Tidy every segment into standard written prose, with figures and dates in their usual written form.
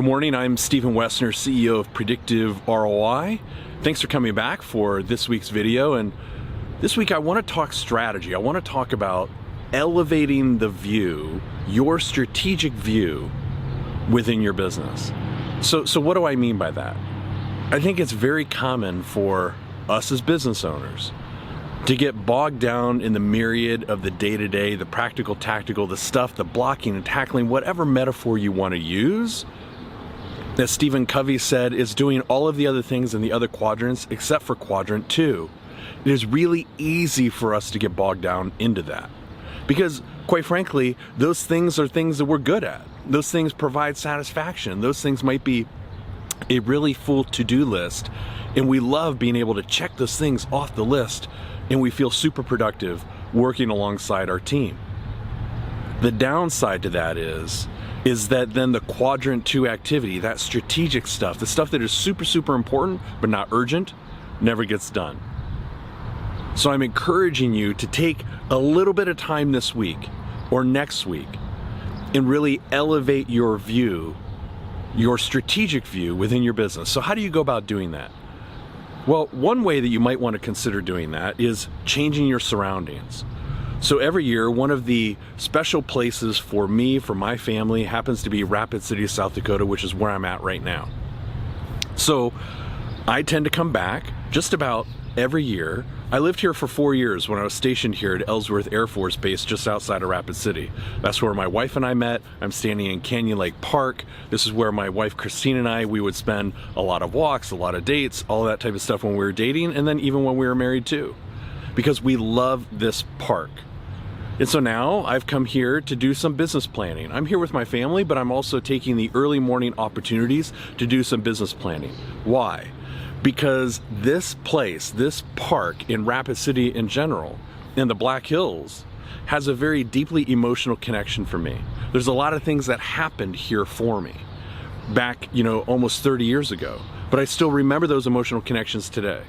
Good morning, I'm Stephen Wessner, CEO of Predictive ROI. Thanks for coming back for this week's video. And this week I want to talk strategy. I want to talk about elevating the view, your strategic view within your business. So what do I mean by that? I think it's very common for us as business owners to get bogged down in the myriad of the day-to-day, the practical, tactical, the stuff, the blocking and tackling, whatever metaphor you want to use. As Stephen Covey said, is doing all of the other things in the other quadrants except for quadrant 2. It is really easy for us to get bogged down into that. Because, quite frankly, those things are things that we're good at. Those things provide satisfaction. Those things might be a really full to-do list, and we love being able to check those things off the list, and we feel super productive working alongside our team. The downside to that is that then the quadrant 2 activity, that strategic stuff, the stuff that is super, super important but not urgent, never gets done. So I'm encouraging you to take a little bit of time this week or next week and really elevate your view, your strategic view within your business. So how do you go about doing that? Well, one way that you might want to consider doing that is changing your surroundings. So every year, one of the special places for me, for my family, happens to be Rapid City, South Dakota, which is where I'm at right now. So I tend to come back just about every year. I lived here for 4 years when I was stationed here at Ellsworth Air Force Base just outside of Rapid City. That's where my wife and I met. I'm standing in Canyon Lake Park. This is where my wife Christine and I, we would spend a lot of walks, a lot of dates, all that type of stuff when we were dating, and then even when we were married too, because we love this park. And so now I've come here to do some business planning. I'm here with my family, but I'm also taking the early morning opportunities to do some business planning. Why? Because this place, this park in Rapid City in general, in the Black Hills, has a very deeply emotional connection for me. There's a lot of things that happened here for me back, almost 30 years ago, but I still remember those emotional connections today.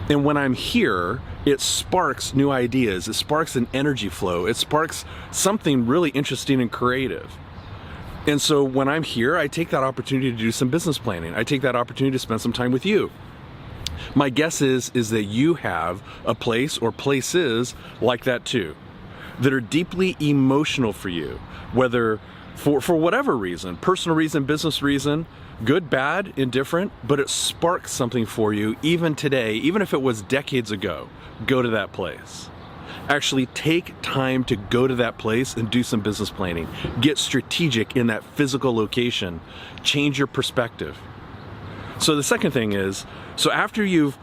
And when I'm here, it sparks new ideas, it sparks an energy flow, it sparks something really interesting and creative. And so when I'm here, I take that opportunity to do some business planning. I take that opportunity to spend some time with you. My guess is that you have a place or places like that too, that are deeply emotional for you, whether for whatever reason, personal reason, business reason, good, bad, indifferent, but it sparks something for you even today, even if it was decades ago. Go to that place. Actually take time to go to that place and do some business planning. Get strategic in that physical location. Change your perspective. So the second thing is, so after you've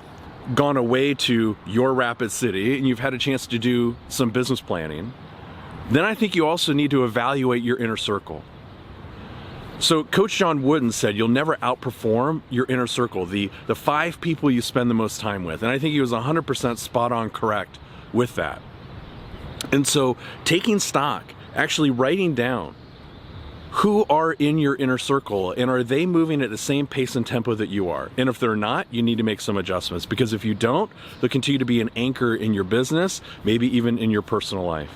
gone away to your Rapid City and you've had a chance to do some business planning, then I think you also need to evaluate your inner circle. So Coach John Wooden said you'll never outperform your inner circle, the 5 people you spend the most time with. And I think he was 100% spot on correct with that. And so taking stock, actually writing down who are in your inner circle and are they moving at the same pace and tempo that you are? And if they're not, you need to make some adjustments, because if you don't, they'll continue to be an anchor in your business, maybe even in your personal life.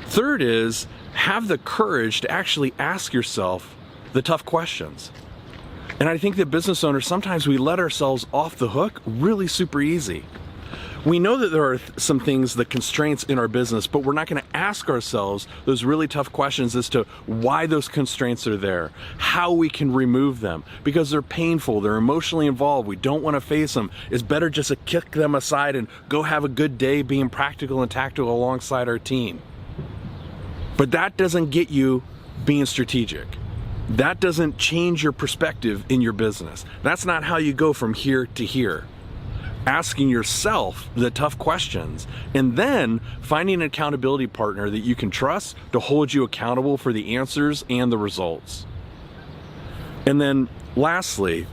Third is, have the courage to actually ask yourself the tough questions. And I think that business owners, sometimes we let ourselves off the hook really super easy. We know that there are some things, the constraints in our business, but we're not going to ask ourselves those really tough questions as to why those constraints are there, how we can remove them, because they're painful, they're emotionally involved, we don't want to face them. It's better just to kick them aside and go have a good day being practical and tactical alongside our team. But that doesn't get you being strategic. That doesn't change your perspective in your business. That's not how you go from here to here. Asking yourself the tough questions and then finding an accountability partner that you can trust to hold you accountable for the answers and the results. And then lastly,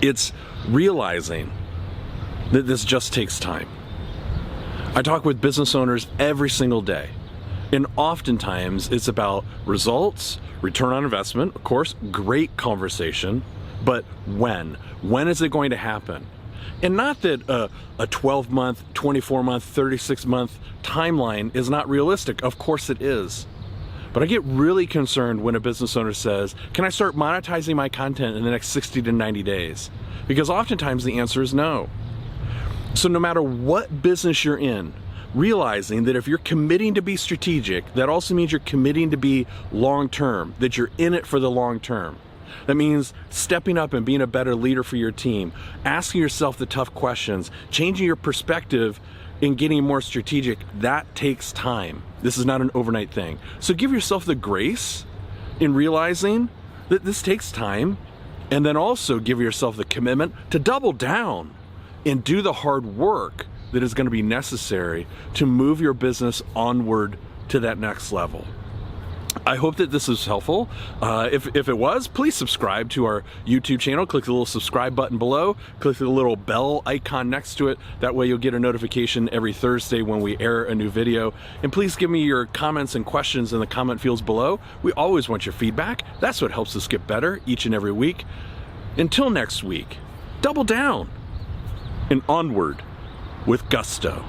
it's realizing that this just takes time. I talk with business owners every single day. And oftentimes it's about results, return on investment, of course, great conversation, but when? When is it going to happen? And not that a 12-month, 24-month, 36-month timeline is not realistic. Of course it is. But I get really concerned when a business owner says, can I start monetizing my content in the next 60 to 90 days? Because oftentimes the answer is no. So no matter what business you're in, realizing that if you're committing to be strategic, that also means you're committing to be long-term, that you're in it for the long term. That means stepping up and being a better leader for your team, asking yourself the tough questions, changing your perspective and getting more strategic. That takes time. This is not an overnight thing. So give yourself the grace in realizing that this takes time, and then also give yourself the commitment to double down and do the hard work that is going to be necessary to move your business onward to that next level. I hope that this is helpful. If it was, please subscribe to our YouTube channel. Click the little subscribe button below. Click the little bell icon next to it. That way you'll get a notification every Thursday when we air a new video. And please give me your comments and questions in the comment fields below. We always want your feedback. That's what helps us get better each and every week. Until next week, double down and onward with gusto.